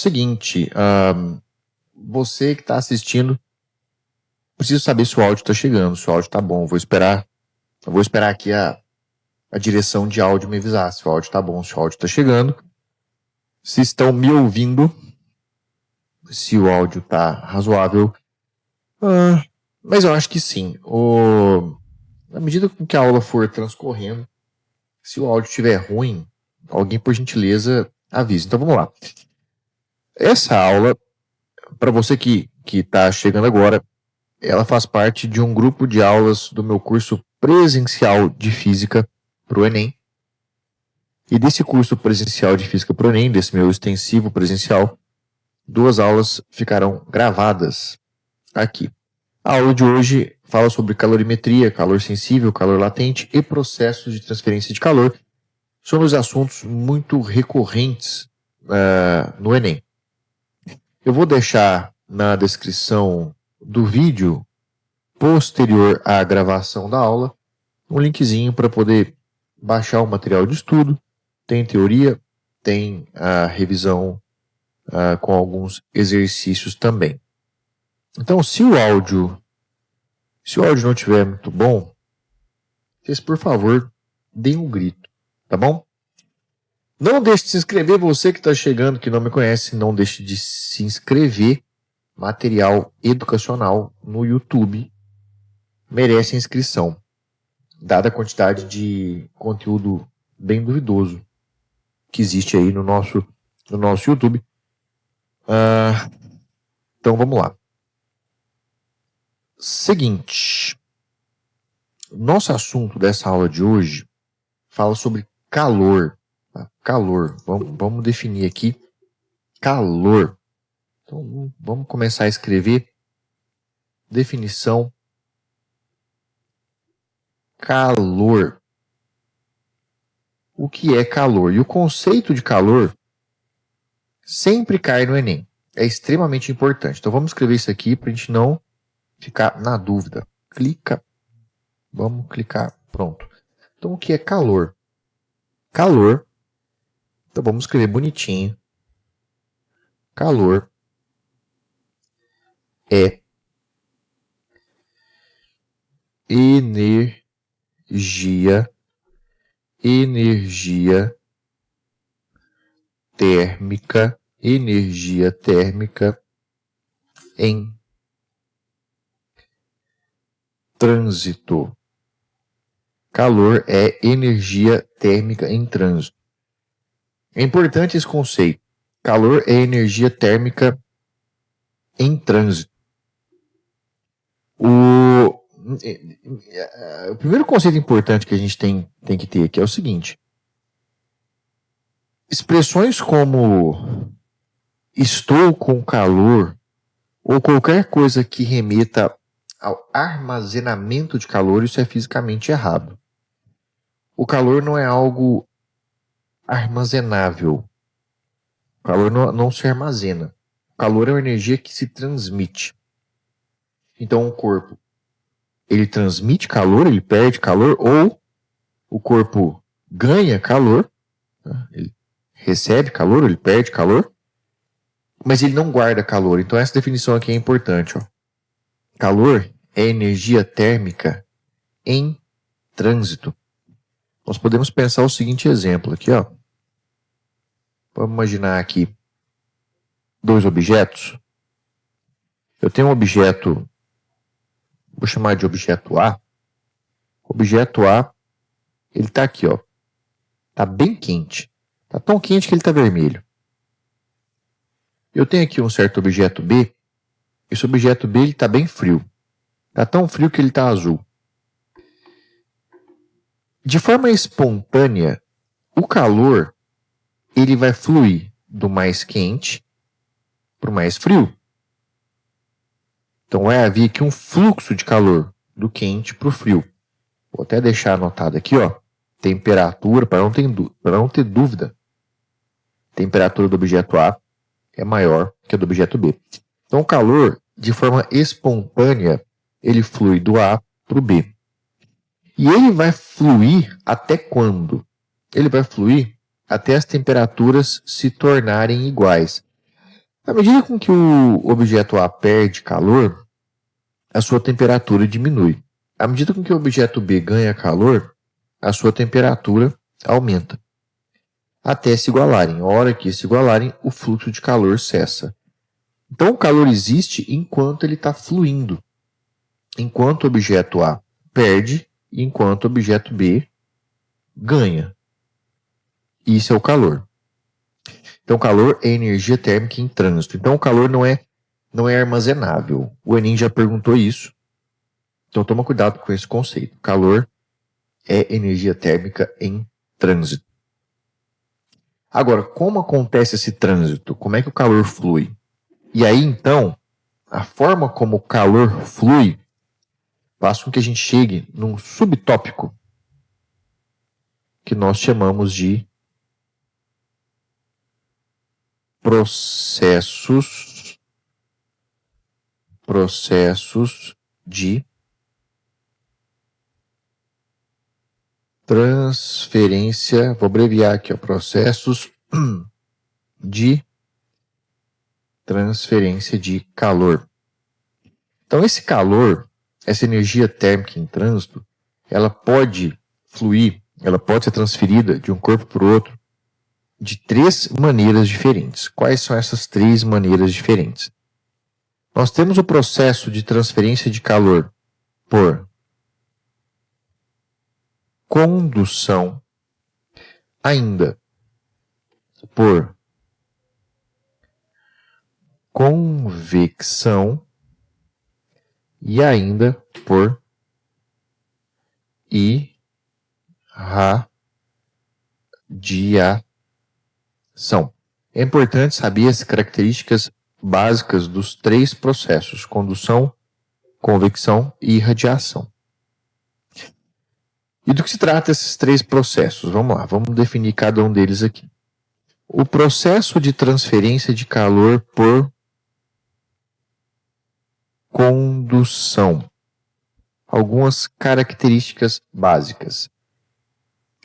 seguinte, você que está assistindo, preciso saber se o áudio está chegando, se o áudio está bom. Vou esperar aqui a direção de áudio me avisar se o áudio está bom, se o áudio está chegando. Se estão me ouvindo, se o áudio está razoável. Mas eu acho que sim. Na medida que a aula for transcorrendo, se o áudio estiver ruim, alguém, por gentileza, avise. Então vamos lá. Essa aula, para você que está chegando agora, ela faz parte de um grupo de aulas do meu curso presencial de Física para o Enem. E desse curso presencial de Física para o Enem, desse meu extensivo presencial, 2 aulas ficarão gravadas aqui. A aula de hoje fala sobre calorimetria, calor sensível, calor latente e processos de transferência de calor. São os assuntos muito recorrentes no Enem. Eu vou deixar na descrição do vídeo posterior à gravação da aula um linkzinho para poder baixar o material de estudo. Tem teoria, tem a revisão com alguns exercícios também. Então, se o áudio não estiver muito bom, vocês, por favor, deem um grito, tá bom? Não deixe de se inscrever, você que está chegando, que não me conhece, não deixe de se inscrever. Material educacional no YouTube merece inscrição, dada a quantidade de conteúdo bem duvidoso que existe aí no nosso YouTube. Então vamos lá. Seguinte, nosso assunto dessa aula de hoje fala sobre calor. Calor, vamos definir aqui calor. Então vamos começar a escrever definição calor. O que é calor? E o conceito de calor sempre cai no Enem. É extremamente importante. Então vamos escrever isso aqui para a gente não ficar na dúvida. Vamos clicar, pronto. Então o que é calor? Calor, então vamos escrever bonitinho. Calor é energia térmica em trânsito. Calor é energia térmica em trânsito. É importante esse conceito. Calor é energia térmica em trânsito. O primeiro conceito importante que a gente tem que ter aqui é o seguinte. Expressões como estou com calor ou qualquer coisa que remeta ao armazenamento de calor, isso é fisicamente errado. O calor não é algo armazenável. O calor não se armazena. O calor é uma energia que se transmite. Então o corpo, ele transmite calor, ele perde calor, ou o corpo ganha calor, ele recebe calor, ele perde calor, mas ele não guarda calor. Então essa definição aqui é importante. Calor é energia térmica em trânsito. Nós podemos pensar o seguinte exemplo aqui, Vamos imaginar aqui 2 objetos. Eu tenho um objeto, vou chamar de objeto A. O objeto A, ele está aqui, Está bem quente. Está tão quente que ele está vermelho. Eu tenho aqui um certo objeto B. Esse objeto B está bem frio. Está tão frio que ele está azul. De forma espontânea, o calor ele vai fluir do mais quente para o mais frio. Então vai haver aqui um fluxo de calor do quente para o frio. Vou até deixar anotado aqui, temperatura, para não ter dúvida. A temperatura do objeto A é maior que a do objeto B. Então o calor, de forma espontânea, ele flui do A para o B. E ele vai fluir até quando? Ele vai fluir até as temperaturas se tornarem iguais. À medida com que o objeto A perde calor, a sua temperatura diminui. À medida com que o objeto B ganha calor, a sua temperatura aumenta, até se igualarem. A hora que se igualarem, o fluxo de calor cessa. Então, o calor existe enquanto ele está fluindo, enquanto o objeto A perde e enquanto o objeto B ganha. Isso é o calor. Então, calor é energia térmica em trânsito. Então, o calor não é armazenável. O Enem já perguntou isso. Então, toma cuidado com esse conceito. Calor é energia térmica em trânsito. Agora, como acontece esse trânsito? Como é que o calor flui? E aí, então, a forma como o calor flui faz com que a gente chegue num subtópico que nós chamamos de processos de transferência, vou abreviar aqui, processos de transferência de calor. Então, esse calor, essa energia térmica em trânsito, ela pode fluir, ela pode ser transferida de um corpo para o outro de 3 maneiras diferentes. Quais são essas 3 maneiras diferentes? Nós temos o processo de transferência de calor por condução, ainda por convecção e ainda por irradiação. É importante saber as características básicas dos 3 processos: condução, convecção e irradiação. E do que se trata esses 3 processos? Vamos lá, vamos definir cada um deles aqui. O processo de transferência de calor por condução. Algumas características básicas.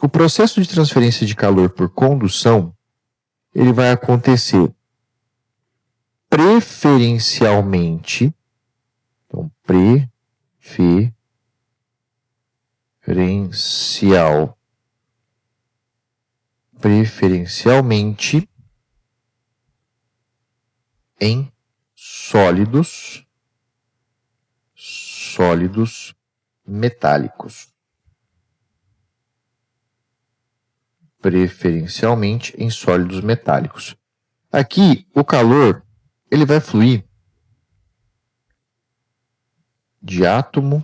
O processo de transferência de calor por condução, ele vai acontecer preferencialmente, então preferencialmente em sólidos metálicos. Preferencialmente em sólidos metálicos. Aqui, o calor, ele vai fluir de átomo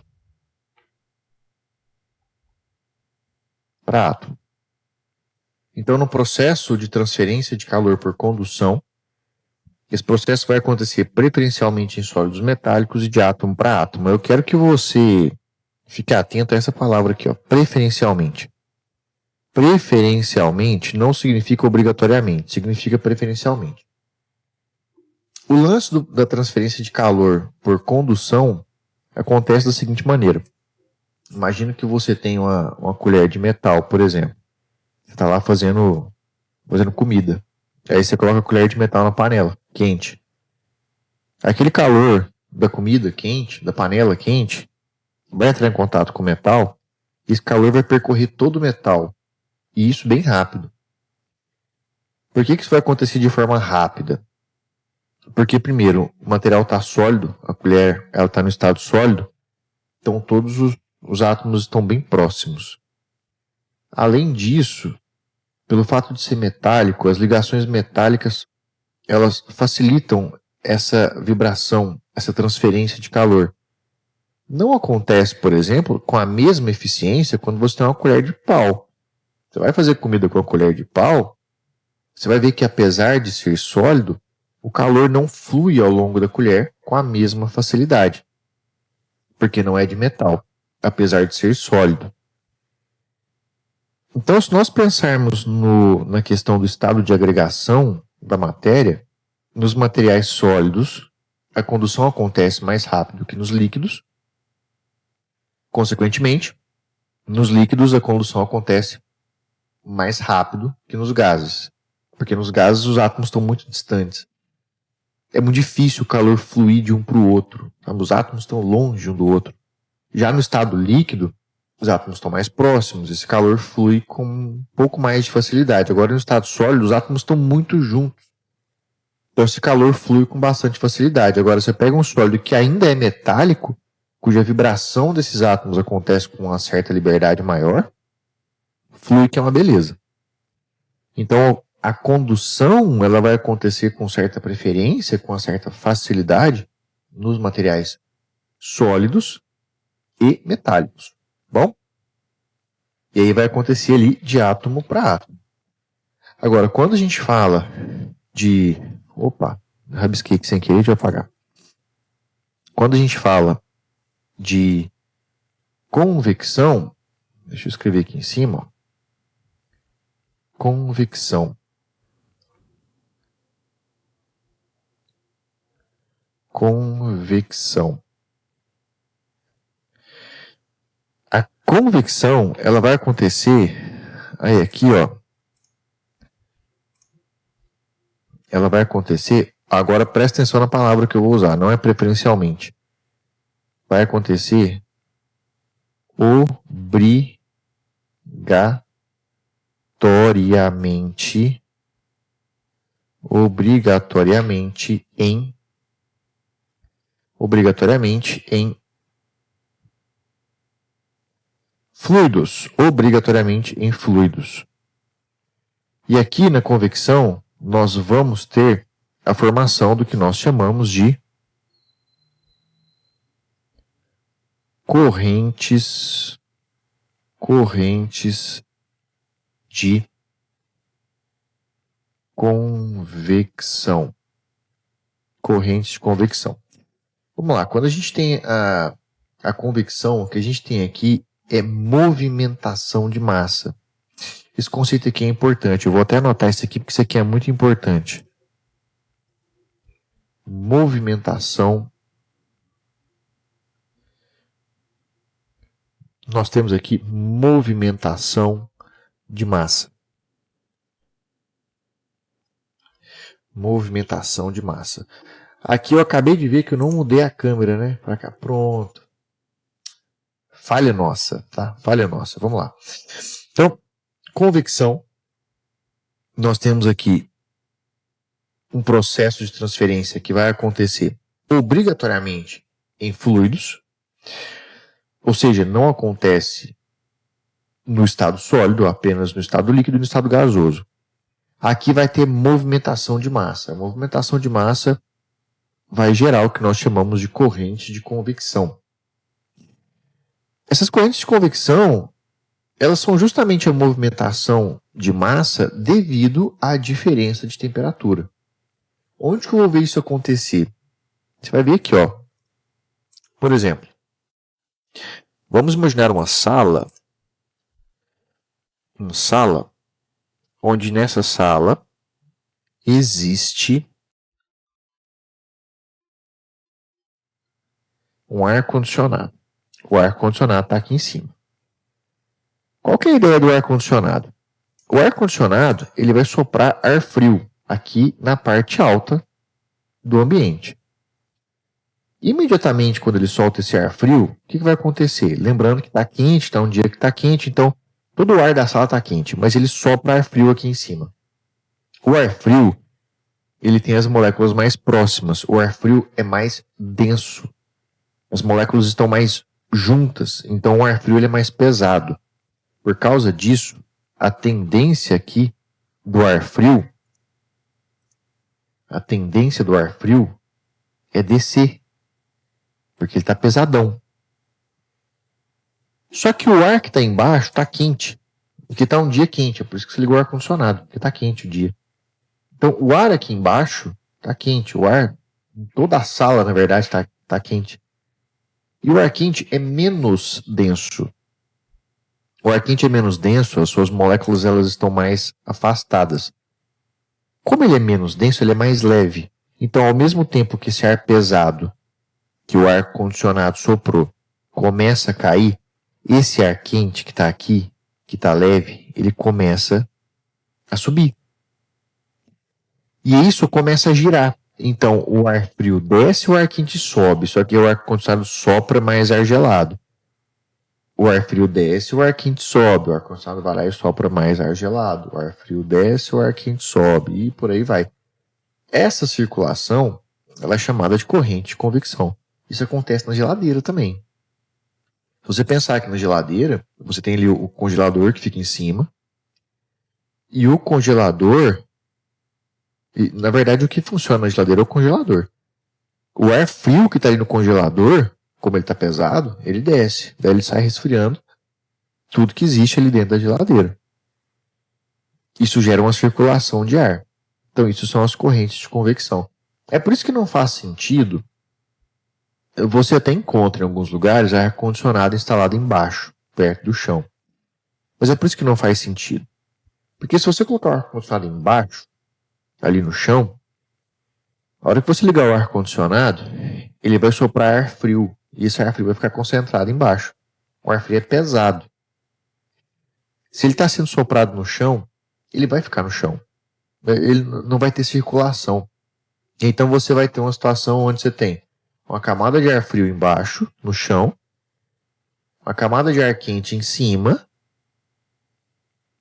para átomo. Então, no processo de transferência de calor por condução, esse processo vai acontecer preferencialmente em sólidos metálicos e de átomo para átomo. Eu quero que você fique atento a essa palavra aqui, ó, preferencialmente. Preferencialmente não significa obrigatoriamente, significa preferencialmente. O lance da transferência de calor por condução acontece da seguinte maneira. Imagina que você tem uma colher de metal, por exemplo. Você está lá fazendo comida. Aí você coloca a colher de metal na panela, quente. Aquele calor da comida quente, da panela quente, vai entrar em contato com o metal, e esse calor vai percorrer todo o metal. E isso bem rápido. Por que isso vai acontecer de forma rápida? Porque, primeiro, o material está sólido, a colher está no estado sólido, então todos os átomos estão bem próximos. Além disso, pelo fato de ser metálico, as ligações metálicas elas facilitam essa vibração, essa transferência de calor. Não acontece, por exemplo, com a mesma eficiência quando você tem uma colher de pau. Você vai fazer comida com a colher de pau, você vai ver que apesar de ser sólido, o calor não flui ao longo da colher com a mesma facilidade, porque não é de metal, apesar de ser sólido. Então, se nós pensarmos na questão do estado de agregação da matéria, nos materiais sólidos, a condução acontece mais rápido que nos líquidos. Consequentemente, nos líquidos a condução acontece mais rápido que nos gases, porque nos gases os átomos estão muito distantes. é muito difícil o calor fluir de um para o outro. Sabe? Os átomos estão longe um do outro. Já no estado líquido, os átomos estão mais próximos, esse calor flui com um pouco mais de facilidade. Agora, no estado sólido, os átomos estão muito juntos. Então, esse calor flui com bastante facilidade. Agora, você pega um sólido que ainda é metálico, cuja vibração desses átomos acontece com uma certa liberdade maior, flui que é uma beleza. Então, a condução ela vai acontecer com certa preferência, com uma certa facilidade nos materiais sólidos e metálicos. Bom? E aí vai acontecer ali de átomo para átomo. Agora, quando a gente fala de... Opa, rabisquei aqui sem querer, deixa eu apagar. Quando a gente fala de convecção, deixa eu escrever aqui em cima, ó. Convecção. Convecção. A convecção, ela vai acontecer, aí aqui, ó. Ela vai acontecer, agora presta atenção na palavra que eu vou usar, não é preferencialmente. Vai acontecer obrigatoriamente em fluidos, obrigatoriamente em fluidos. E aqui na convecção, nós vamos ter a formação do que nós chamamos de correntes de convecção. Correntes de convecção. Vamos lá, quando a gente tem a convecção, o que a gente tem aqui é movimentação de massa. Esse conceito aqui é importante. Eu vou até anotar isso aqui porque isso aqui é muito importante. Movimentação. Nós temos aqui movimentação de massa. Movimentação de massa. Aqui eu acabei de ver que eu não mudei a câmera, né? Para cá, pronto. Falha nossa, tá? Falha nossa. Vamos lá. Então, convecção. Nós temos aqui um processo de transferência que vai acontecer obrigatoriamente em fluidos. Ou seja, não acontece no estado sólido, apenas no estado líquido e no estado gasoso. Aqui vai ter movimentação de massa. A movimentação de massa vai gerar o que nós chamamos de correntes de convecção. Essas correntes de convecção, elas são justamente a movimentação de massa devido à diferença de temperatura. Onde que eu vou ver isso acontecer? Você vai ver aqui, ó. Por exemplo, vamos imaginar uma sala onde nessa sala existe um ar-condicionado. O ar-condicionado está aqui em cima. Qual que é a ideia do ar-condicionado? O ar-condicionado ele vai soprar ar frio aqui na parte alta do ambiente. Imediatamente quando ele solta esse ar frio, o que vai acontecer? Lembrando que está quente, está um dia que está quente, então todo o ar da sala está quente, mas ele sopra ar frio aqui em cima. O ar frio ele tem as moléculas mais próximas. O ar frio é mais denso. As moléculas estão mais juntas, então o ar frio ele é mais pesado. Por causa disso, a tendência aqui do ar frio, é descer, porque ele está pesadão. Só que o ar que está embaixo está quente, porque está um dia quente, é por isso que se ligou o ar-condicionado, porque está quente o dia. Então o ar aqui embaixo está quente, o ar em toda a sala, na verdade, está quente. E o ar quente é menos denso. O ar quente é menos denso, as suas moléculas elas estão mais afastadas. Como ele é menos denso, ele é mais leve. Então, ao mesmo tempo que esse ar pesado, que o ar condicionado soprou, começa a cair, esse ar quente que está aqui, que está leve, ele começa a subir. E isso começa a girar. Então, o ar frio desce, o ar quente sobe, só que o ar-condicionado sopra mais ar gelado. O ar frio desce, o ar quente sobe, o ar-condicionado vai lá e sopra mais ar gelado. O ar frio desce, o ar quente sobe, e por aí vai. Essa circulação, ela é chamada de corrente de convecção. Isso acontece na geladeira também. Se você pensar que na geladeira, você tem ali o congelador que fica em cima, e o congelador, na verdade o que funciona na geladeira é o congelador. O ar frio que está ali no congelador, como ele está pesado, ele desce, daí ele sai resfriando tudo que existe ali dentro da geladeira. Isso gera uma circulação de ar. Então isso são as correntes de convecção. É por isso que não faz sentido. Você até encontra em alguns lugares ar-condicionado instalado embaixo, perto do chão. Mas é por isso que não faz sentido. Porque se você colocar o ar-condicionado embaixo, ali no chão, a hora que você ligar o ar-condicionado, ele vai soprar ar frio. E esse ar frio vai ficar concentrado embaixo. O ar frio é pesado. Se ele está sendo soprado no chão, ele vai ficar no chão. Ele não vai ter circulação. Então você vai ter uma situação onde você tem uma camada de ar frio embaixo, no chão, uma camada de ar quente em cima,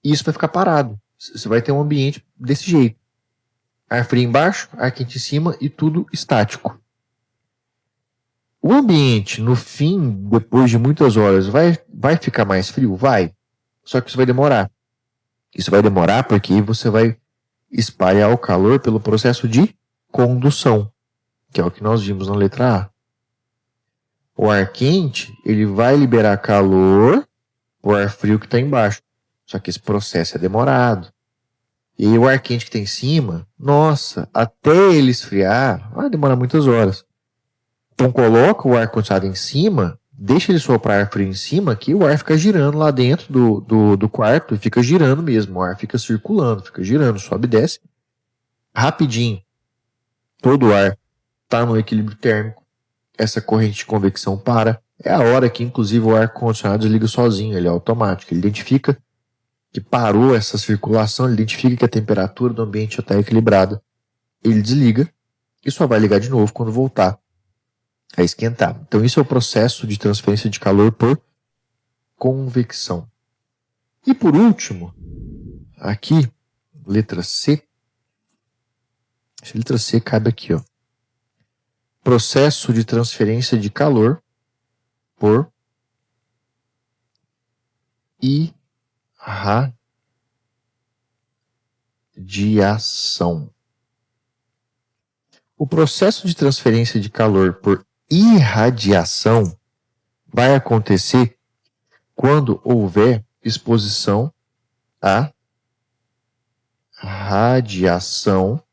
e isso vai ficar parado. Você vai ter um ambiente desse jeito. Ar frio embaixo, ar quente em cima e tudo estático. O ambiente, no fim, depois de muitas horas, vai ficar mais frio? Vai. Só que isso vai demorar. Isso vai demorar porque você vai espalhar o calor pelo processo de condução, que é o que nós vimos na letra A. O ar quente, ele vai liberar calor para o ar frio que está embaixo. Só que esse processo é demorado. E aí o ar quente que está em cima, nossa, até ele esfriar, vai demorar muitas horas. Então coloca o ar-condicionado em cima, deixa ele soprar ar frio em cima, que o ar fica girando lá dentro do quarto, e fica girando mesmo, o ar fica circulando, fica girando, sobe e desce. Rapidinho, todo o ar está no equilíbrio térmico, essa corrente de convecção para. É a hora que, inclusive, o ar-condicionado desliga sozinho, ele é automático, ele identifica que parou essa circulação, ele identifica que a temperatura do ambiente já está equilibrada, ele desliga e só vai ligar de novo quando voltar a esquentar. Então isso é o processo de transferência de calor por convecção. E por último, aqui, letra C. A letra C cabe aqui, ó. Processo de transferência de calor por irradiação. O processo de transferência de calor por irradiação vai acontecer quando houver exposição à radiação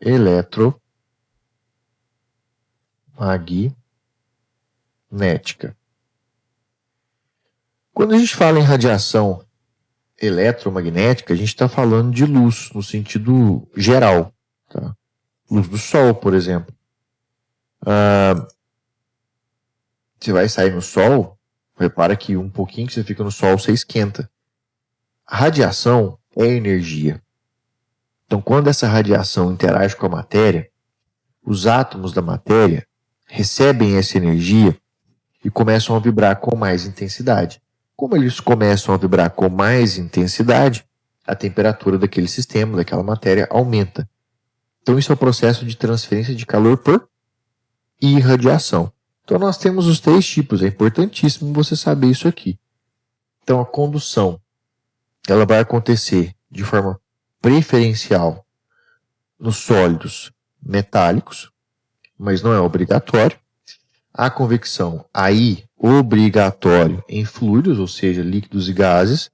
eletromagnética. Quando a gente fala em radiação eletromagnética, a gente está falando de luz no sentido geral. Tá? Luz do sol, por exemplo. Você vai sair no sol, repara que um pouquinho que você fica no sol, você esquenta. A radiação é energia. Então, quando essa radiação interage com a matéria, os átomos da matéria recebem essa energia e começam a vibrar com mais intensidade. Como eles começam a vibrar com mais intensidade, a temperatura daquele sistema, daquela matéria, aumenta. Então, isso é o processo de transferência de calor por irradiação. Então, nós temos os 3 tipos. É importantíssimo você saber isso aqui. Então, a condução, ela vai acontecer de forma preferencial nos sólidos metálicos, mas não é obrigatório. A convecção, aí, obrigatório em fluidos, ou seja, líquidos e gases.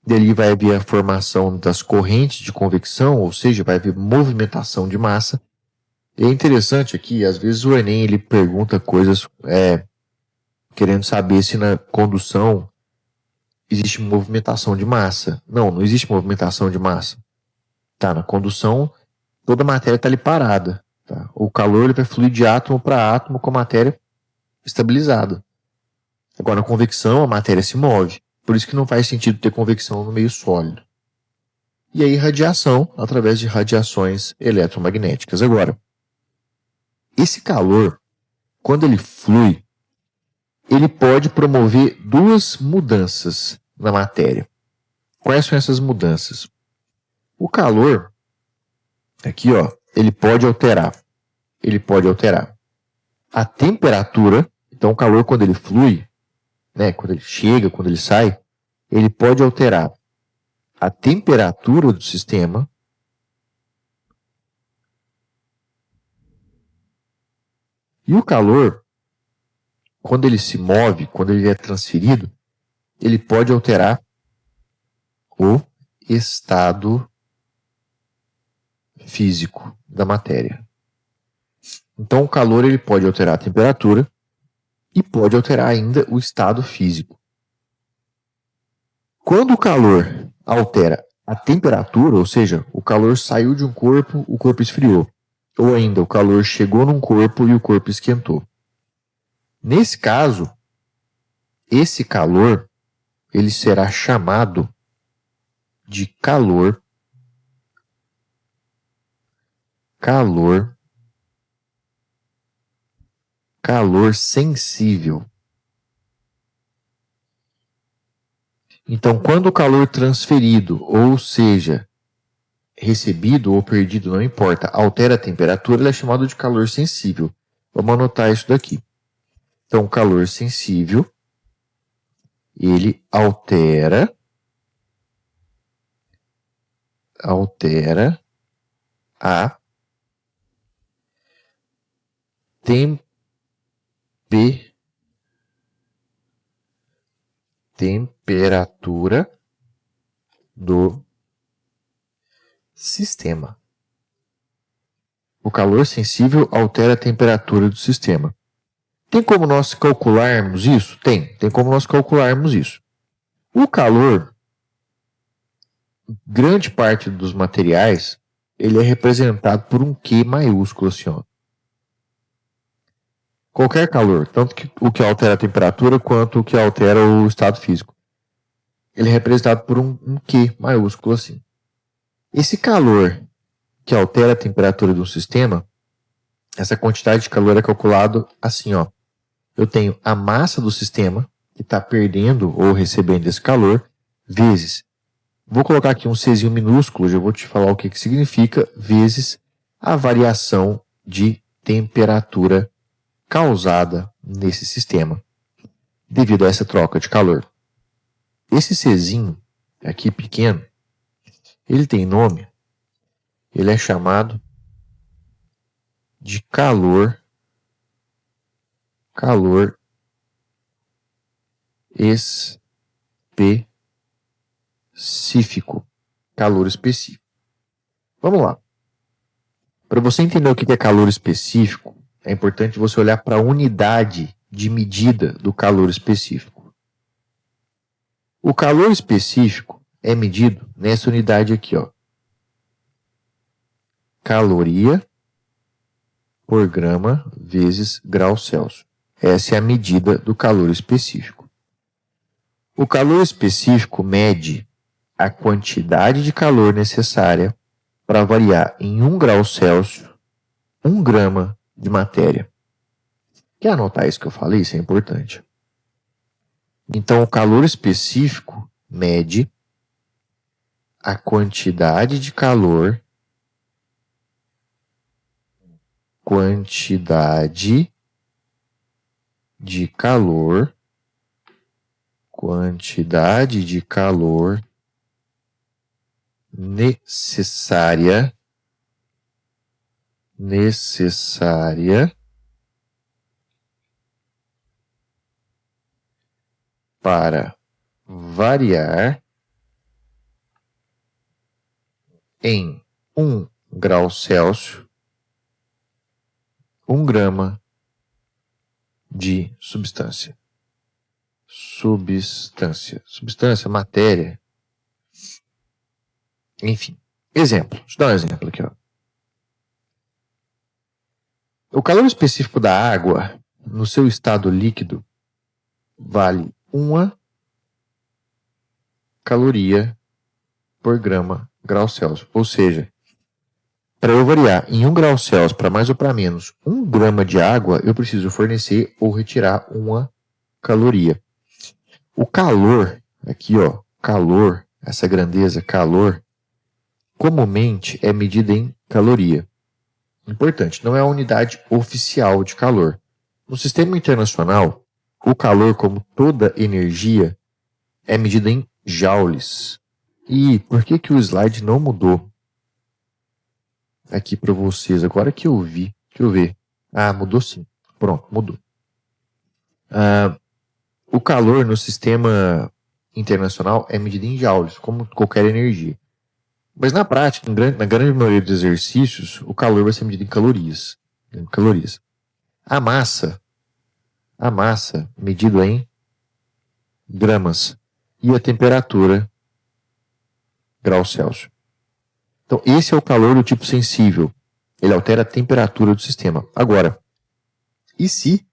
Dali vai haver a formação das correntes de convecção, ou seja, vai haver movimentação de massa. E é interessante aqui, às vezes o Enem ele pergunta coisas querendo saber se na condução existe movimentação de massa. Não existe movimentação de massa. Tá, na condução, toda a matéria está ali parada. Tá? O calor ele vai fluir de átomo para átomo com a matéria estabilizada. Agora, na convecção, a matéria se move. Por isso que não faz sentido ter convecção no meio sólido. e a irradiação através de radiações eletromagnéticas. Agora, esse calor, quando ele flui, ele pode promover duas mudanças na matéria. Quais são essas mudanças? O calor, aqui ó, ele pode alterar a temperatura. Então o calor, quando ele flui, né, quando ele chega, quando ele sai, ele pode alterar a temperatura do sistema e o calor, quando ele se move, quando ele é transferido, ele pode alterar o estado físico da matéria. Então o calor ele pode alterar a temperatura e pode alterar ainda o estado físico. Quando o calor altera a temperatura, ou seja, o calor saiu de um corpo, o corpo esfriou. Ou ainda, o calor chegou num corpo e o corpo esquentou. Nesse caso, esse calor ele será chamado de calor sensível. Então, quando o calor transferido, ou seja, recebido ou perdido, não importa, altera a temperatura, ele é chamado de calor sensível. Vamos anotar isso daqui. Então, o calor sensível, ele altera a temperatura do sistema. O calor sensível altera a temperatura do sistema. Tem como nós calcularmos isso? Tem como nós calcularmos isso. O calor, grande parte dos materiais, ele é representado por um Q maiúsculo, assim, ó. Qualquer calor, tanto que o que altera a temperatura quanto o que altera o estado físico. Ele é representado por um Q maiúsculo, assim. Esse calor que altera a temperatura do sistema, essa quantidade de calor é calculado assim, ó. Eu tenho a massa do sistema, que está perdendo ou recebendo esse calor, vezes, vou colocar aqui um Czinho minúsculo, já vou te falar o que significa, vezes a variação de temperatura causada nesse sistema, devido a essa troca de calor. Esse Czinho, aqui pequeno, ele tem nome, ele é chamado de calor específico. Calor específico. Vamos lá. Para você entender o que é calor específico, é importante você olhar para a unidade de medida do calor específico. O calor específico é medido nessa unidade aqui, ó. Caloria por grama vezes grau Celsius. Essa é a medida do calor específico. O calor específico mede a quantidade de calor necessária para variar em 1 grau Celsius 1 grama de matéria. Quer anotar isso que eu falei? Isso é importante. Então, o calor específico mede a quantidade de calor necessária para variar em 1 grau Celsius 1 grama de substância. Substância, matéria. Enfim. Exemplo. Deixa eu dar um exemplo aqui, ó. O calor específico da água, no seu estado líquido, vale 1 caloria por grama graus Celsius. Ou seja, para eu variar em 1 grau Celsius para mais ou para menos 1 grama de água, eu preciso fornecer ou retirar uma caloria. O calor, aqui ó, calor, essa grandeza, calor, comumente é medida em caloria. Importante, não é a unidade oficial de calor. No sistema internacional, o calor, como toda energia, é medida em joules. E por que o slide não mudou aqui para vocês? Agora que eu vi, deixa eu ver. Ah, mudou sim. Pronto, mudou. O calor no sistema internacional é medido em joules, como qualquer energia. Mas na prática, na grande maioria dos exercícios, o calor vai ser medido em calorias. A massa medida em gramas. E a temperatura, graus Celsius. Então, esse é o calor do tipo sensível. Ele altera a temperatura do sistema. Agora, e se,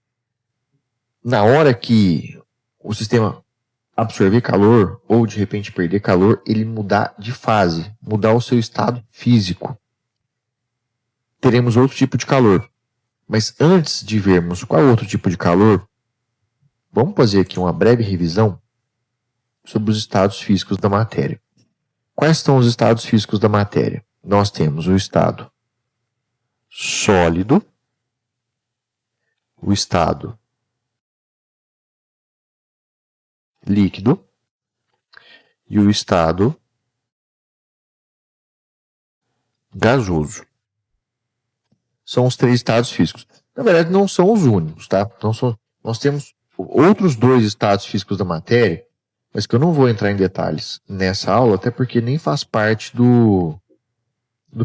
na hora que o sistema absorver calor, ou de repente perder calor, ele mudar de fase, mudar o seu estado físico? Teremos outro tipo de calor. Mas antes de vermos qual é o outro tipo de calor, vamos fazer aqui uma breve revisão sobre os estados físicos da matéria. Quais são os estados físicos da matéria? Nós temos o estado sólido, o estado líquido e o estado gasoso. São os 3 estados físicos. Na verdade, não são os únicos, tá? Então, nós temos outros 2 estados físicos da matéria, mas que eu não vou entrar em detalhes nessa aula, até porque nem faz parte do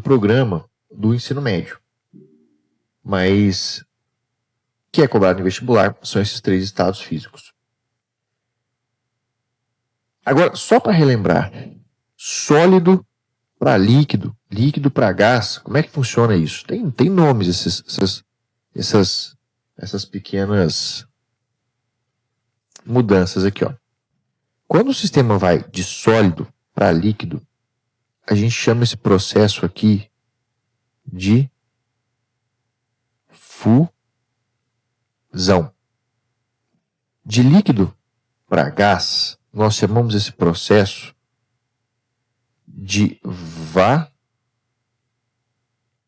programa do ensino médio. Mas que é cobrado em vestibular são esses 3 estados físicos. Agora, só para relembrar, sólido para líquido, líquido para gás, como é que funciona isso? Tem nomes essas pequenas mudanças aqui, ó. Quando o sistema vai de sólido para líquido, a gente chama esse processo aqui de fusão. De líquido para gás, nós chamamos esse processo de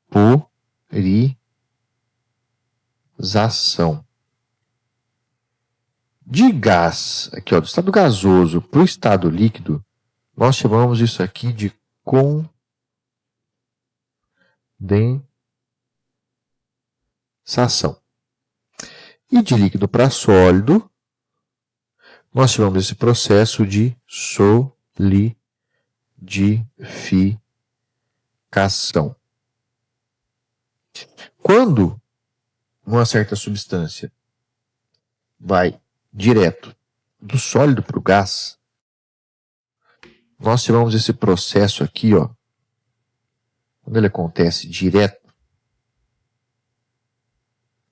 vaporização. De gás, aqui ó, do estado gasoso para o estado líquido, nós chamamos isso aqui de condensação. E de líquido para sólido, nós chamamos esse processo de solidificação. Quando uma certa substância vai direto do sólido para o gás, nós chamamos esse processo aqui, ó, quando ele acontece direto,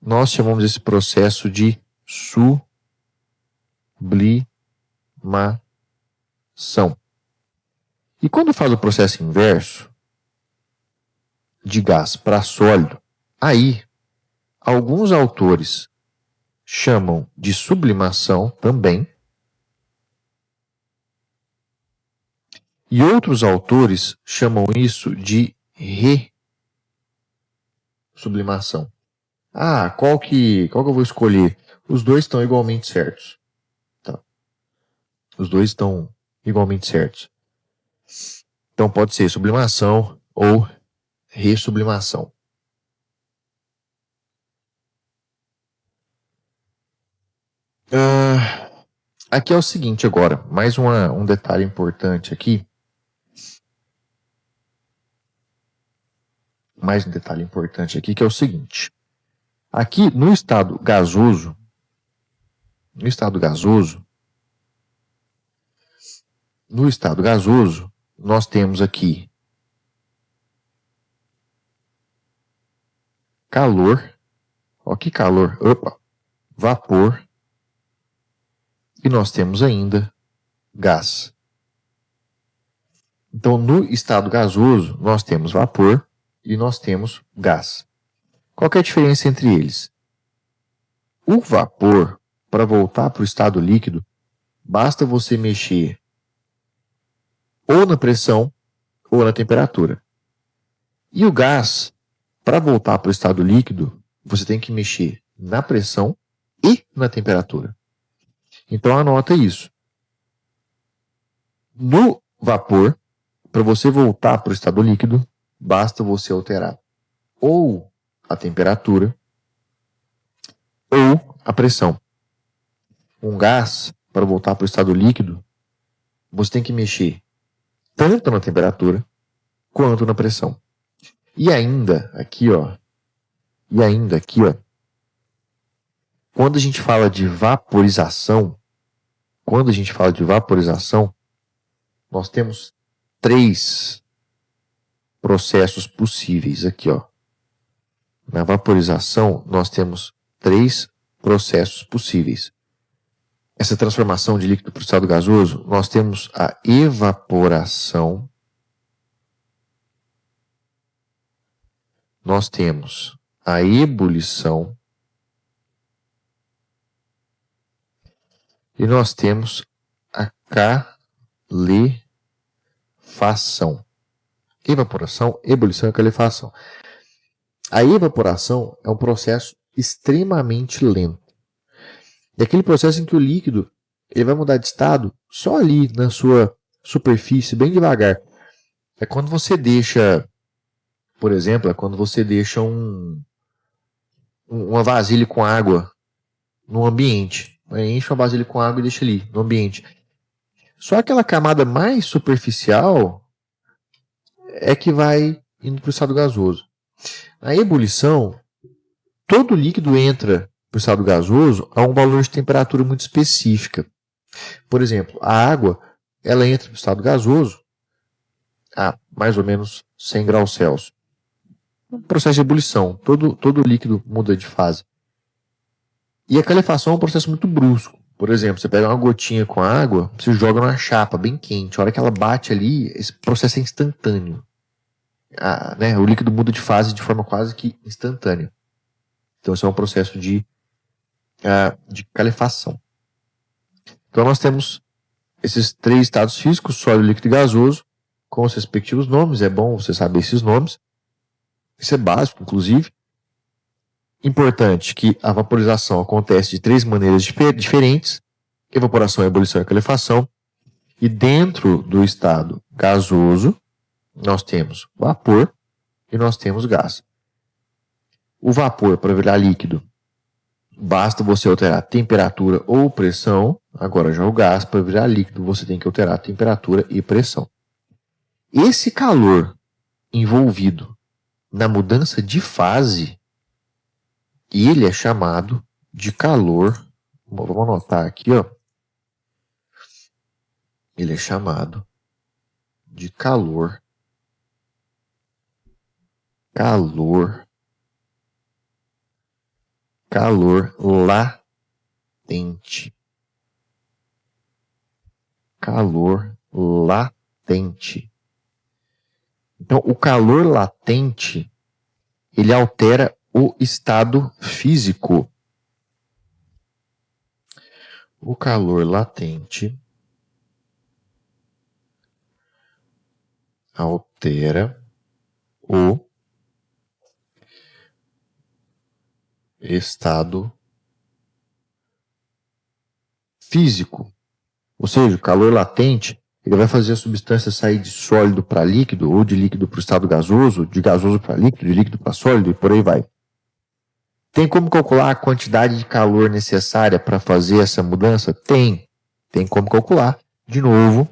nós chamamos esse processo de sublimação. E quando faz o processo inverso, de gás para sólido, aí alguns autores chamam de sublimação também, e outros autores chamam isso de resublimação. Ah, qual que eu vou escolher? Os dois estão igualmente certos. Tá. Os dois estão igualmente certos. Então pode ser sublimação ou resublimação. Aqui é o seguinte agora, mais um detalhe importante aqui. Mais um detalhe importante aqui, que é o seguinte. Aqui no estado gasoso, nós temos aqui calor, ó que calor, vapor, e nós temos ainda gás. Então, no estado gasoso, nós temos vapor e nós temos gás. Qual que é a diferença entre eles? O vapor, para voltar para o estado líquido, basta você mexer ou na pressão ou na temperatura. E o gás, para voltar para o estado líquido, você tem que mexer na pressão e na temperatura. Então anota isso. No vapor, para você voltar para o estado líquido, basta você alterar ou a temperatura ou a pressão. Um gás, para voltar para o estado líquido, você tem que mexer tanto na temperatura quanto na pressão. E ainda aqui, ó, quando a gente fala de vaporização, nós temos 3 processos possíveis aqui, ó. Na vaporização, nós temos 3 processos possíveis. Essa transformação de líquido para o estado gasoso, nós temos a evaporação, nós temos a ebulição e nós temos a calefação. Evaporação, ebulição e calefação. A evaporação é um processo extremamente lento. É aquele processo em que o líquido ele vai mudar de estado só ali na sua superfície, bem devagar. É quando você deixa, por exemplo, uma vasilha com água no ambiente. Enche uma vasilha com água e deixa ali no ambiente. Só aquela camada mais superficial é que vai indo para o estado gasoso. Na ebulição, todo líquido entra para o estado gasoso a um valor de temperatura muito específica. Por exemplo, a água ela entra para o estado gasoso a mais ou menos 100 graus Celsius. Um processo de ebulição, todo líquido muda de fase. E a calefação é um processo muito brusco. Por exemplo, você pega uma gotinha com água, você joga numa chapa bem quente. A hora que ela bate ali, esse processo é instantâneo. O líquido muda de fase de forma quase que instantânea. Então, esse é um processo de calefação. Então, nós temos esses 3 estados físicos, sólido, líquido e gasoso, com os respectivos nomes. É bom você saber esses nomes. Isso é básico, inclusive. Importante que a vaporização acontece de 3 maneiras diferentes: evaporação, ebulição e calefação. E dentro do estado gasoso, nós temos vapor e nós temos gás. O vapor, para virar líquido, basta você alterar a temperatura ou pressão. Agora já o gás, para virar líquido, você tem que alterar a temperatura e pressão. Esse calor envolvido na mudança de fase, ele é chamado de calor. Vamos anotar aqui, ó. Ele é chamado de calor latente. Calor latente. Então, o calor latente, ele altera o estado físico. O calor latente altera o estado físico. Ou seja, o calor latente ele vai fazer a substância sair de sólido para líquido, ou de líquido para o estado gasoso, de gasoso para líquido, de líquido para sólido, e por aí vai. Tem como calcular a quantidade de calor necessária para fazer essa mudança? Tem. Tem como calcular. De novo,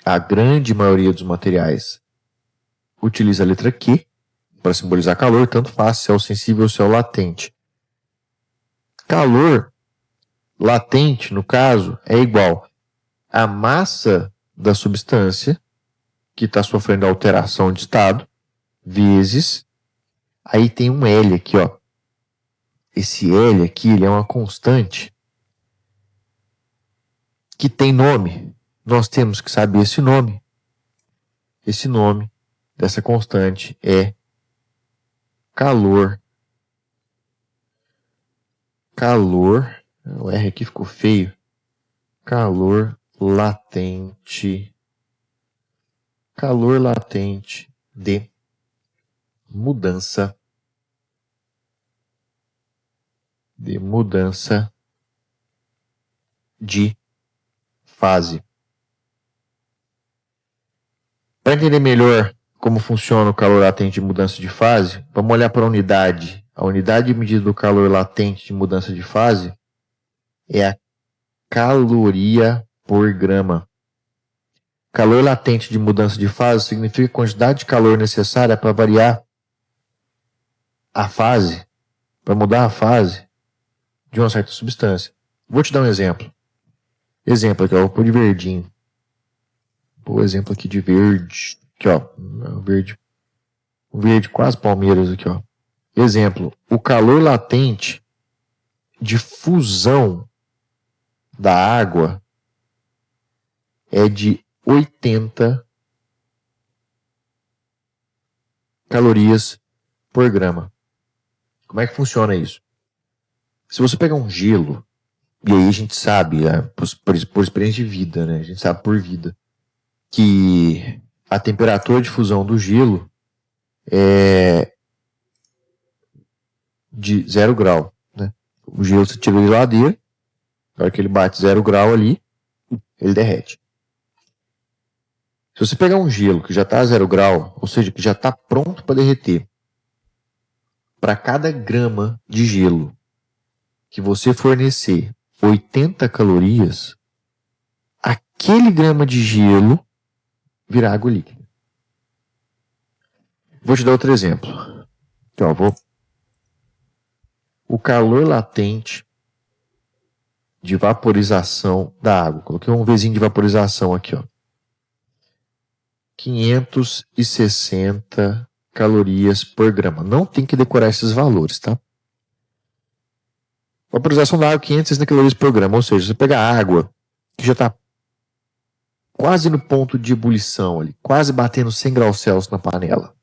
a grande maioria dos materiais utiliza a letra Q para simbolizar calor, tanto faz se é o sensível ou se é o latente. Calor latente, no caso, é igual a massa da substância que está sofrendo alteração de estado, vezes, aí tem um L aqui, ó. Esse L aqui, ele é uma constante que tem nome. Nós temos que saber esse nome. esse nome dessa constante é calor. O R aqui ficou feio. Calor latente de mudança de fase. Para entender melhor como funciona o calor latente de mudança de fase, vamos olhar para a unidade. A unidade de medida do calor latente de mudança de fase é a caloria por grama. Calor latente de mudança de fase significa a quantidade de calor necessária para variar a fase, para mudar a fase de uma certa substância. Vou te dar um exemplo. Exemplo aqui, ó, vou pôr de verdinho. Vou exemplo aqui de verde. Aqui, ó, verde quase Palmeiras aqui, ó. Exemplo, o calor latente de fusão da água é de 80 calorias por grama. Como é que funciona isso? Se você pegar um gelo, e aí a gente sabe, por experiência de vida, né? A gente sabe por vida, que a temperatura de fusão do gelo é de 0 grau. Né? O gelo você tira da geladeira, na hora que ele bate 0 grau ali, ele derrete. Se você pegar um gelo que já está a 0 grau, ou seja, que já está pronto para derreter, para cada grama de gelo que você fornecer 80 calorias, aquele grama de gelo virá água líquida. Vou te dar outro exemplo. Então, o calor latente de vaporização da água. Coloquei um Vzinho de vaporização aqui, ó. 560 calorias por grama. Não tem que decorar esses valores, tá? Vaporização da água, 560 calorias por grama. Ou seja, você pega a água que já está quase no ponto de ebulição ali, quase batendo 100 graus Celsius na panela.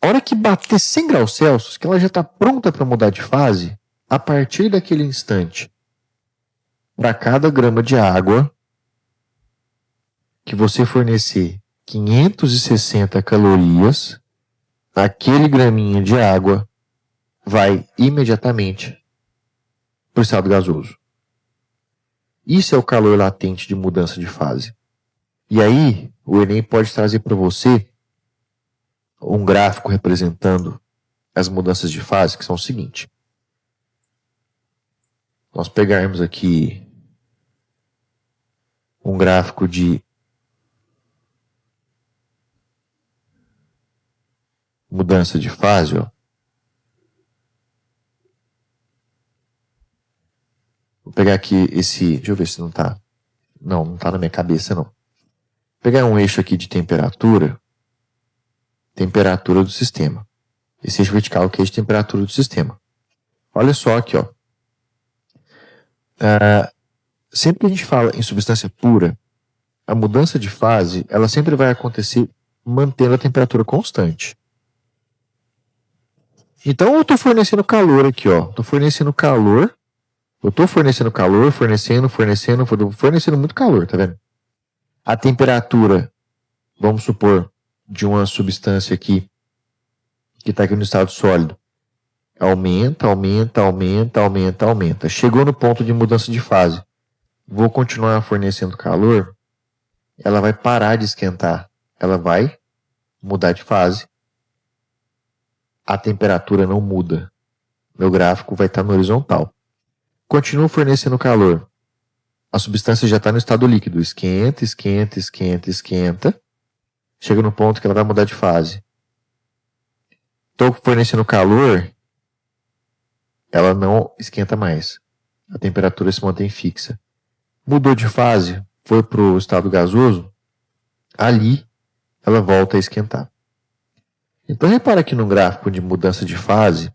A hora que bater 100 graus Celsius, que ela já está pronta para mudar de fase, a partir daquele instante, para cada grama de água que você fornecer 560 calorias, aquele graminha de água vai imediatamente para o estado gasoso. Isso é o calor latente de mudança de fase. E aí, o Enem pode trazer para você um gráfico representando as mudanças de fase, que são o seguinte. Nós pegarmos aqui um gráfico de mudança de fase, ó. Vou pegar aqui esse, deixa eu ver se não tá. Não tá na minha cabeça não. Vou pegar um eixo aqui de temperatura do sistema. Esse eixo vertical aqui é de temperatura do sistema. Olha só aqui, ó. Sempre que a gente fala em substância pura, a mudança de fase, ela sempre vai acontecer mantendo a temperatura constante. Então eu estou fornecendo calor aqui, ó. Estou fornecendo muito calor, tá vendo? A temperatura, vamos supor, de uma substância aqui, que está aqui no estado sólido, aumenta. Chegou no ponto de mudança de fase. Vou continuar fornecendo calor, ela vai parar de esquentar. Ela vai mudar de fase. A temperatura não muda. Meu gráfico vai estar no horizontal. Continuo fornecendo calor. A substância já está no estado líquido. Esquenta. Chega no ponto que ela vai mudar de fase. Estou fornecendo calor, ela não esquenta mais. A temperatura se mantém fixa. Mudou de fase, foi para o estado gasoso, ali ela volta a esquentar. Então repara aqui no gráfico de mudança de fase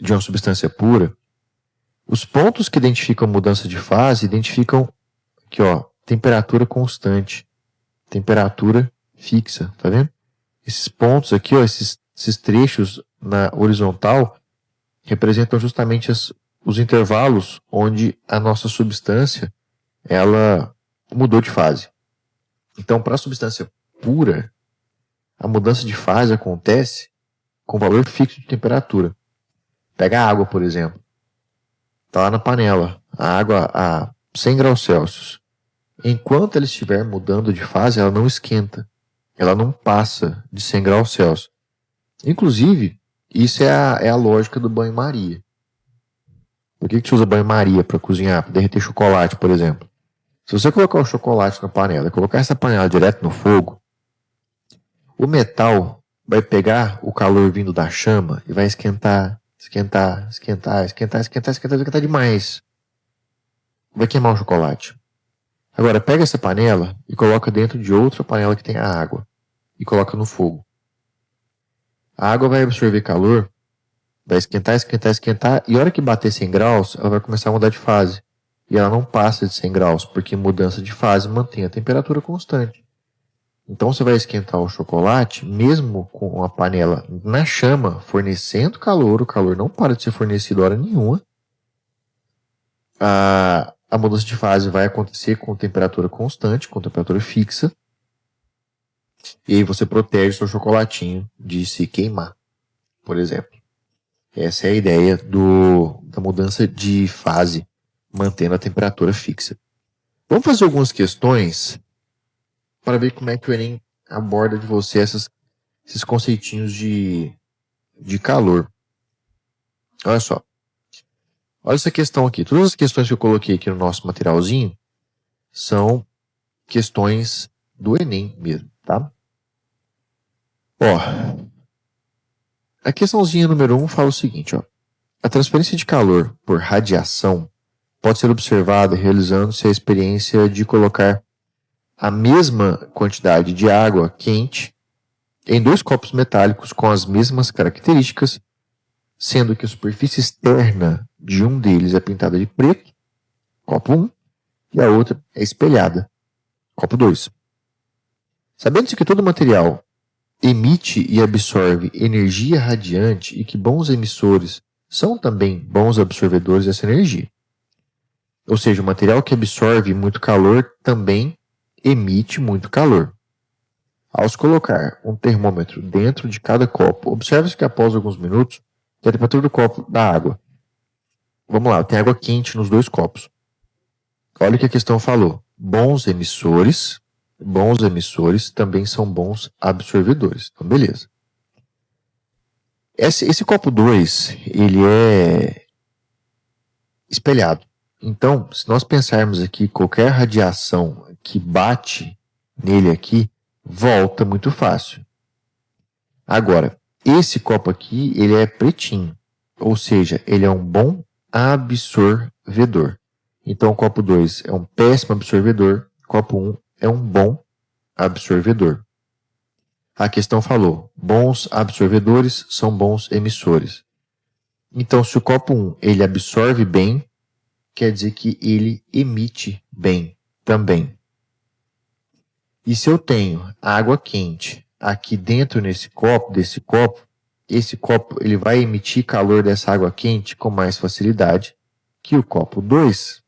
de uma substância pura, os pontos que identificam mudança de fase identificam aqui, ó, temperatura constante. temperatura fixa, tá vendo? Esses pontos aqui, ó, esses trechos na horizontal representam justamente os intervalos onde a nossa substância ela mudou de fase. Então, para a substância pura, a mudança de fase acontece com valor fixo de temperatura. Pega a água, por exemplo. Está lá na panela, a água a 100 graus Celsius. Enquanto ela estiver mudando de fase, ela não esquenta. Ela não passa de 100 graus Celsius. Inclusive, isso é a lógica do banho-maria. Por que você usa banho-maria para cozinhar, para derreter chocolate, por exemplo? Se você colocar o chocolate na panela e colocar essa panela direto no fogo, o metal vai pegar o calor vindo da chama e vai esquentar demais. Vai queimar o chocolate. Agora, pega essa panela e coloca dentro de outra panela que tem a água e coloca no fogo. A água vai absorver calor, vai esquentar, e a hora que bater 100 graus, ela vai começar a mudar de fase. E ela não passa de 100 graus, porque mudança de fase mantém a temperatura constante. Então você vai esquentar o chocolate, mesmo com a panela na chama, fornecendo calor, o calor não para de ser fornecido hora nenhuma. A mudança de fase vai acontecer com temperatura constante, com temperatura fixa. E aí você protege o seu chocolatinho de se queimar, por exemplo. Essa é a ideia da mudança de fase, mantendo a temperatura fixa. Vamos fazer algumas questões para ver como é que o Enem aborda de você esses conceitinhos de calor. Olha só. Olha essa questão aqui. Todas as questões que eu coloquei aqui no nosso materialzinho são questões do Enem mesmo, tá? Ó, a questãozinha número 1 fala o seguinte, ó. A transferência de calor por radiação pode ser observada realizando-se a experiência de colocar a mesma quantidade de água quente em 2 copos metálicos com as mesmas características, sendo que a superfície externa de um deles é pintada de preto, copo 1, e a outra é espelhada, copo 2. Sabendo-se que todo material emite e absorve energia radiante e que bons emissores são também bons absorvedores dessa energia. Ou seja, o material que absorve muito calor também emite muito calor. Ao se colocar um termômetro dentro de cada copo, observe-se que após alguns minutos, a temperatura do copo da água. Vamos lá, tem água quente nos 2 copos. Olha o que a questão falou. Bons emissores também são bons absorvedores. Então, beleza. Esse copo 2, ele é espelhado. Então, se nós pensarmos aqui, qualquer radiação que bate nele aqui, volta muito fácil. Agora, esse copo aqui, ele é pretinho. Ou seja, ele é um bom absorvedor. Então, o copo 2 é um péssimo absorvedor. Copo 1 é um bom absorvedor. A questão falou, bons absorvedores são bons emissores. Então, se o copo 1 ele absorve bem, quer dizer que ele emite bem também. E se eu tenho água quente aqui dentro desse copo, esse copo ele vai emitir calor dessa água quente com mais facilidade que o copo 2.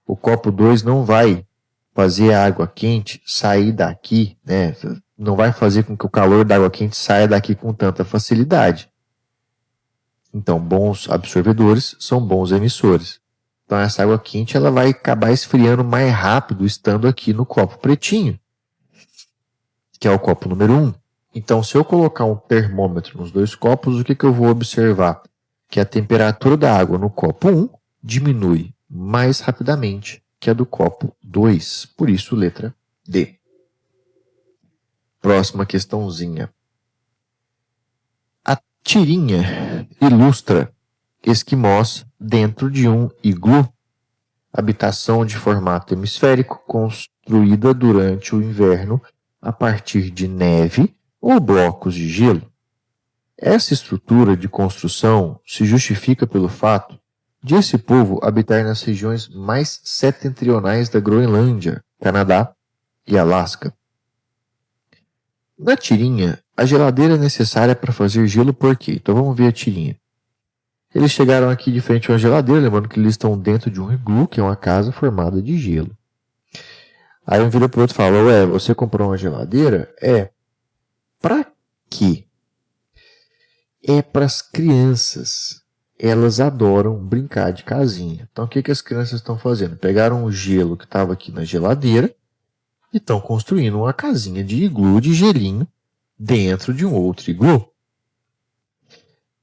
O copo 2 não vai fazer a água quente sair daqui, né? Não vai fazer com que o calor da água quente saia daqui com tanta facilidade. Então, bons absorvedores são bons emissores. Então, essa água quente ela vai acabar esfriando mais rápido estando aqui no copo pretinho, que é o copo número 1. Então, se eu colocar um termômetro nos 2 copos, o que eu vou observar? Que a temperatura da água no copo 1 diminui mais rapidamente que a do copo 2. Por isso, letra D. Próxima questãozinha. A tirinha ilustra esquimós dentro de um iglu, habitação de formato hemisférico construída durante o inverno a partir de neve ou blocos de gelo. Essa estrutura de construção se justifica pelo fato de esse povo habitar nas regiões mais setentrionais da Groenlândia, Canadá, e Alasca. Na tirinha, a geladeira é necessária para fazer gelo por quê? Então vamos ver a tirinha. Eles chegaram aqui de frente a uma geladeira, lembrando que eles estão dentro de um iglú, que é uma casa formada de gelo. Aí um vira pro outro e fala, ué, você comprou uma geladeira? É. Pra quê? É para as crianças. Elas adoram brincar de casinha. Então o que, que as crianças estão fazendo? Pegaram o gelo que estava aqui na geladeira e estão construindo uma casinha de iglu, de gelinho, dentro de um outro iglu.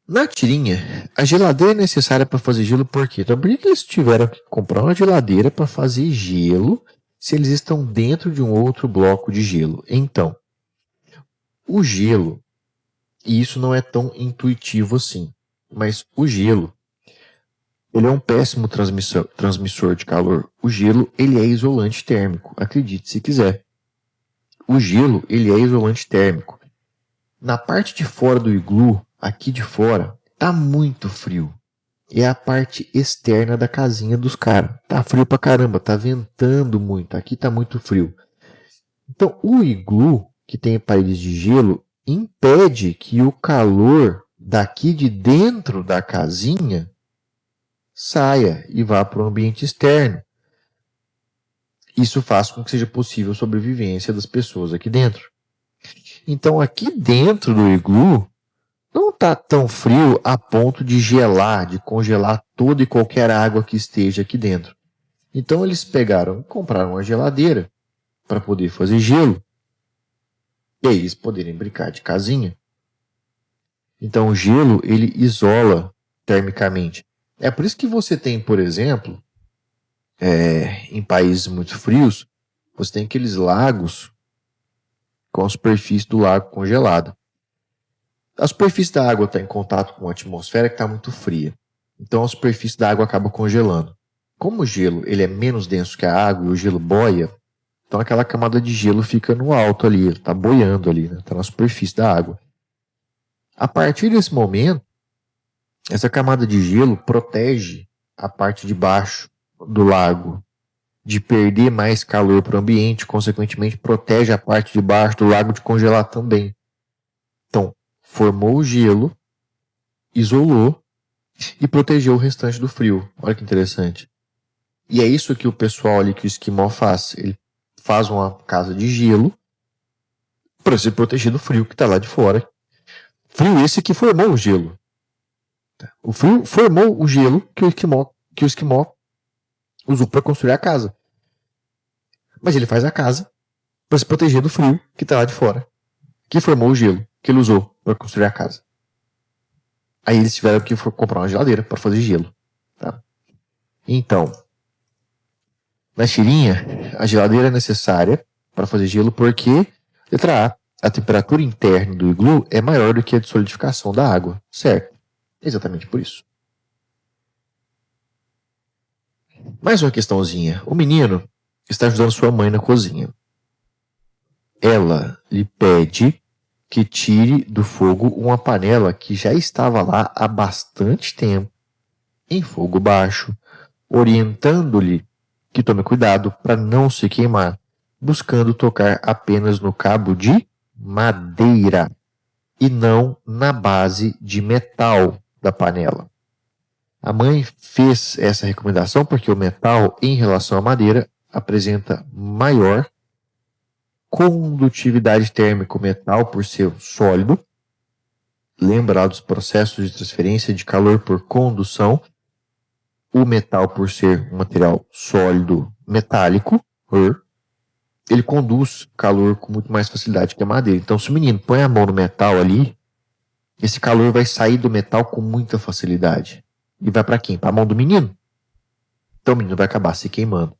Na tirinha, a geladeira é necessária para fazer gelo por quê? Então por que eles tiveram que comprar uma geladeira para fazer gelo se eles estão dentro de um outro bloco de gelo? Então, o gelo, e isso não é tão intuitivo assim, mas o gelo, ele é um péssimo transmissor de calor. O gelo, ele é isolante térmico, acredite se quiser. O gelo, ele é isolante térmico. Na parte de fora do iglu, aqui de fora, tá muito frio. É a parte externa da casinha dos caras. Tá frio pra caramba, tá ventando muito, aqui tá muito frio. Então, o iglu, que tem paredes de gelo, impede que o calor daqui de dentro da casinha saia e vá para o ambiente externo. Isso faz com que seja possível a sobrevivência das pessoas aqui dentro. Então, aqui dentro do iglu, não está tão frio a ponto de gelar, de congelar toda e qualquer água que esteja aqui dentro. Então, eles pegaram e compraram uma geladeira para poder fazer gelo. E aí eles poderem brincar de casinha. Então o gelo, ele isola termicamente. É por isso que você tem, por exemplo, em países muito frios, você tem aqueles lagos com a superfície do lago congelada. A superfície da água está em contato com a atmosfera que está muito fria. Então a superfície da água acaba congelando. Como o gelo ele é menos denso que a água e o gelo boia, então aquela camada de gelo fica no alto ali, está boiando ali, está na superfície da água. A partir desse momento, essa camada de gelo protege a parte de baixo do lago de perder mais calor para o ambiente, consequentemente protege a parte de baixo do lago de congelar também. Então, formou o gelo, isolou e protegeu o restante do frio. Olha que interessante. E é isso que o pessoal ali, que o esquimó faz. Ele faz uma casa de gelo para se proteger do frio que está lá de fora. Frio esse que formou o gelo. O frio formou o gelo que o esquimó usou para construir a casa. Mas ele faz a casa para se proteger do frio que está lá de fora, que formou o gelo que ele usou para construir a casa. Aí eles tiveram que comprar uma geladeira para fazer gelo. Tá? Então, na tirinha, a geladeira é necessária para fazer gelo porque, letra A temperatura interna do iglu é maior do que a de solidificação da água, certo? Exatamente por isso. Mais uma questãozinha. O menino está ajudando sua mãe na cozinha. Ela lhe pede que tire do fogo uma panela que já estava lá há bastante tempo, em fogo baixo, orientando-lhe que tome cuidado para não se queimar, buscando tocar apenas no cabo de madeira e não na base de metal da panela. A mãe fez essa recomendação porque o metal, em relação à madeira, apresenta maior condutividade térmica. O metal, por ser sólido, lembra dos processos de transferência de calor por condução. O metal, por ser um material sólido metálico, ele conduz calor com muito mais facilidade que a madeira. Então, se o menino põe a mão no metal ali, esse calor vai sair do metal com muita facilidade. E vai para quem? Para a mão do menino. Então o menino vai acabar se queimando.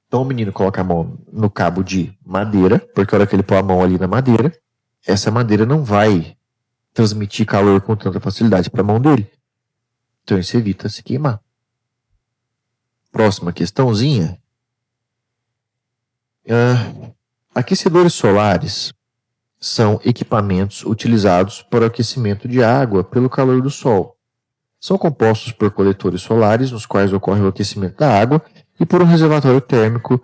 Então o menino coloca a mão no cabo de madeira, porque a hora que ele põe a mão ali na madeira, essa madeira não vai transmitir calor com tanta facilidade para a mão dele. Então isso evita se queimar. Próxima questãozinha. Aquecedores solares são equipamentos utilizados para o aquecimento de água pelo calor do sol. São compostos por coletores solares, nos quais ocorre o aquecimento da água, e por um reservatório térmico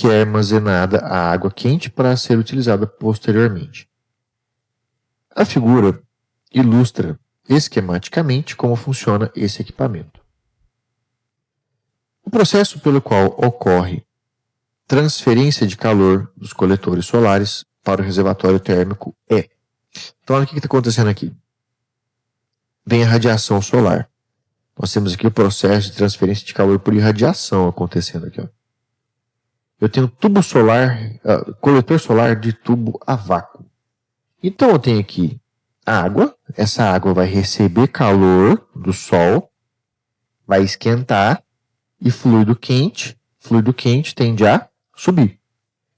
que é armazenada a água quente para ser utilizada posteriormente. A figura ilustra esquematicamente como funciona esse equipamento. O processo pelo qual ocorre transferência de calor dos coletores solares para o reservatório térmico é. Então, olha o que está acontecendo aqui. Vem a radiação solar. Nós temos aqui o processo de transferência de calor por irradiação acontecendo aqui. Ó. Eu tenho tubo solar, coletor solar de tubo a vácuo. Então, eu tenho aqui água. Essa água vai receber calor do sol, vai esquentar, e fluido quente tende a subir.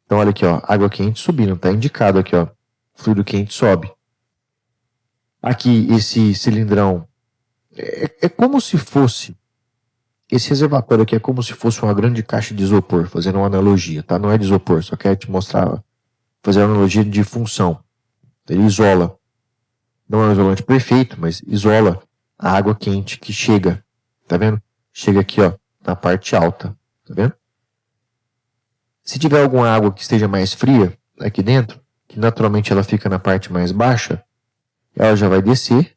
Então, olha aqui, ó, água quente subindo, está indicado aqui, ó, fluido quente sobe. Aqui, esse cilindrão, é como se fosse, esse reservatório aqui é como se fosse uma grande caixa de isopor, fazendo uma analogia, tá? Não é de isopor, só quero te mostrar, fazer uma analogia de função. Ele isola, não é um isolante perfeito, mas isola a água quente que chega, tá vendo? Chega aqui, ó, na parte alta, tá vendo? Se tiver alguma água que esteja mais fria aqui dentro, que naturalmente ela fica na parte mais baixa, ela já vai descer.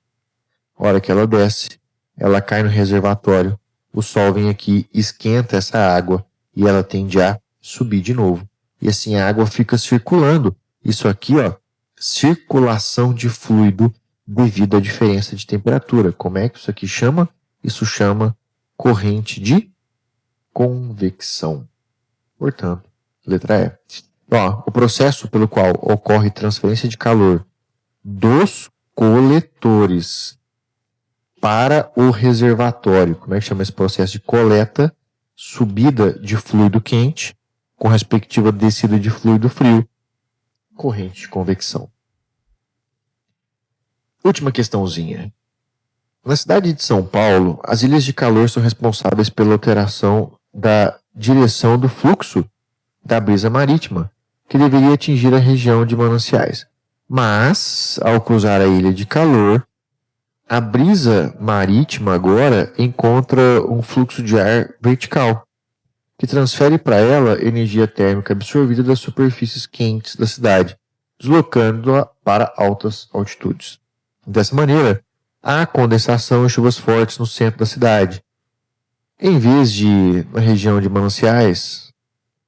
A hora que ela desce, ela cai no reservatório, o sol vem aqui, esquenta essa água e ela tende a subir de novo. E assim a água fica circulando. Isso aqui, ó, circulação de fluido devido à diferença de temperatura. Como é que isso aqui chama? Isso chama corrente de convecção. Portanto, letra E. Ó, o processo pelo qual ocorre transferência de calor dos coletores para o reservatório. Como é que chama esse processo de coleta, subida de fluido quente com respectiva descida de fluido frio? Corrente de convecção. Última questãozinha. Na cidade de São Paulo, as ilhas de calor são responsáveis pela alteração da direção do fluxo da brisa marítima, que deveria atingir a região de mananciais. Mas, ao cruzar a ilha de calor, a brisa marítima agora encontra um fluxo de ar vertical, que transfere para ela energia térmica absorvida das superfícies quentes da cidade, deslocando-a para altas altitudes. Dessa maneira, há condensação e chuvas fortes no centro da cidade. Em vez da região de mananciais,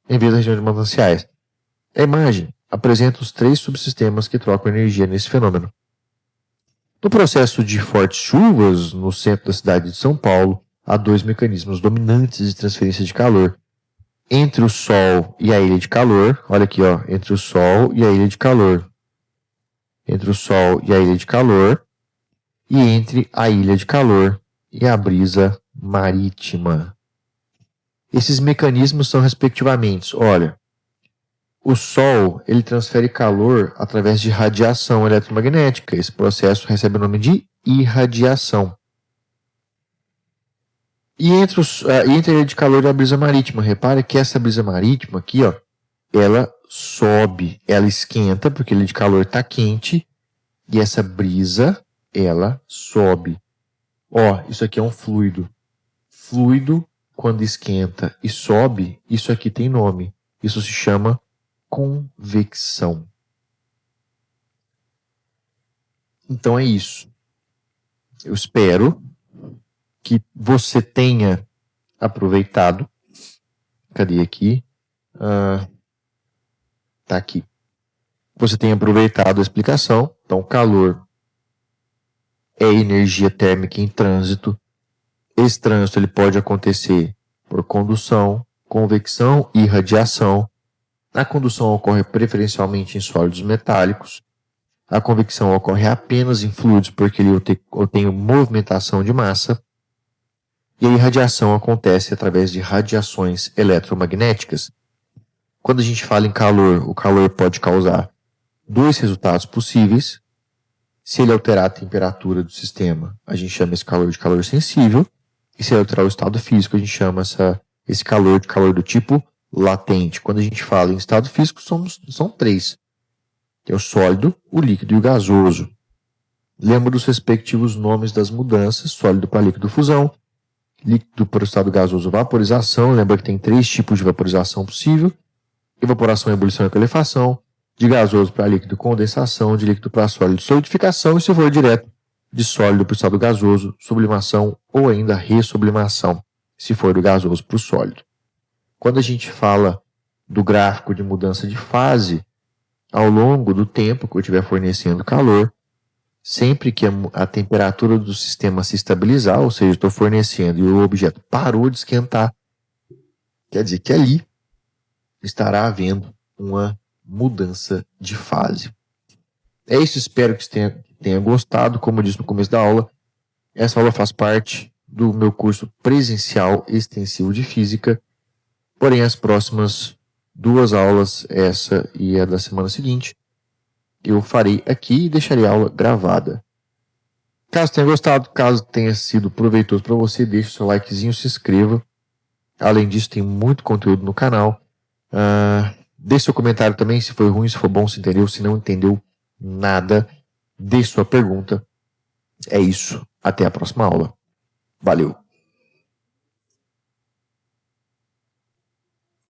a imagem apresenta os 3 subsistemas que trocam energia nesse fenômeno. No processo de fortes chuvas no centro da cidade de São Paulo, há 2 mecanismos dominantes de transferência de calor. Entre o Sol e a ilha de calor, olha aqui, ó, entre o Sol e a ilha de calor. Entre o Sol e a ilha de calor, e entre a ilha de calor e a brisa marítima. Esses mecanismos são respectivamente, olha, o Sol ele transfere calor através de radiação eletromagnética. Esse processo recebe o nome de irradiação. E entre a ilha de calor e a brisa marítima, repare que essa brisa marítima aqui, ó, ela sobe, ela esquenta, porque a ilha de calor está quente, e essa brisa, ela sobe. Ó, isso aqui é um fluido. Fluido, quando esquenta e sobe, isso aqui tem nome. Isso se chama convecção. Então é isso. Eu espero que você tenha aproveitado. Cadê aqui? Tá aqui. Você tenha aproveitado a explicação. Então, calor é energia térmica em trânsito. Esse trânsito ele pode acontecer por condução, convecção e radiação. A condução ocorre preferencialmente em sólidos metálicos. A convecção ocorre apenas em fluidos porque eu tenho movimentação de massa. E a irradiação acontece através de radiações eletromagnéticas. Quando a gente fala em calor, o calor pode causar 2 resultados possíveis. Se ele alterar a temperatura do sistema, a gente chama esse calor de calor sensível. E se ele alterar o estado físico, a gente chama esse calor de calor do tipo latente. Quando a gente fala em estado físico, são 3. Que é o sólido, o líquido e o gasoso. Lembra dos respectivos nomes das mudanças: sólido para líquido, fusão; líquido para o estado gasoso, vaporização. Lembra que tem 3 tipos de vaporização possível: evaporação, ebulição e calefação, de gasoso para líquido, condensação, de líquido para sólido, solidificação, e se for direto, de sólido para o estado gasoso, sublimação ou ainda ressublimação, se for do gasoso para o sólido. Quando a gente fala do gráfico de mudança de fase, ao longo do tempo que eu estiver fornecendo calor, sempre que a temperatura do sistema se estabilizar, ou seja, estou fornecendo e o objeto parou de esquentar, quer dizer que ali estará havendo uma mudança de fase. É isso, espero que você tenha gostado. Como eu disse no começo da aula, essa aula faz parte do meu curso presencial extensivo de física, porém as próximas 2 aulas, essa e a da semana seguinte, eu farei aqui e deixarei a aula gravada. Caso tenha gostado, caso tenha sido proveitoso para você, deixe o seu likezinho, se inscreva. Além disso, tem muito conteúdo no canal. Deixe seu comentário também, se foi ruim, se for bom, se entendeu, se não entendeu nada. Deixe sua pergunta. É isso. Até a próxima aula. Valeu.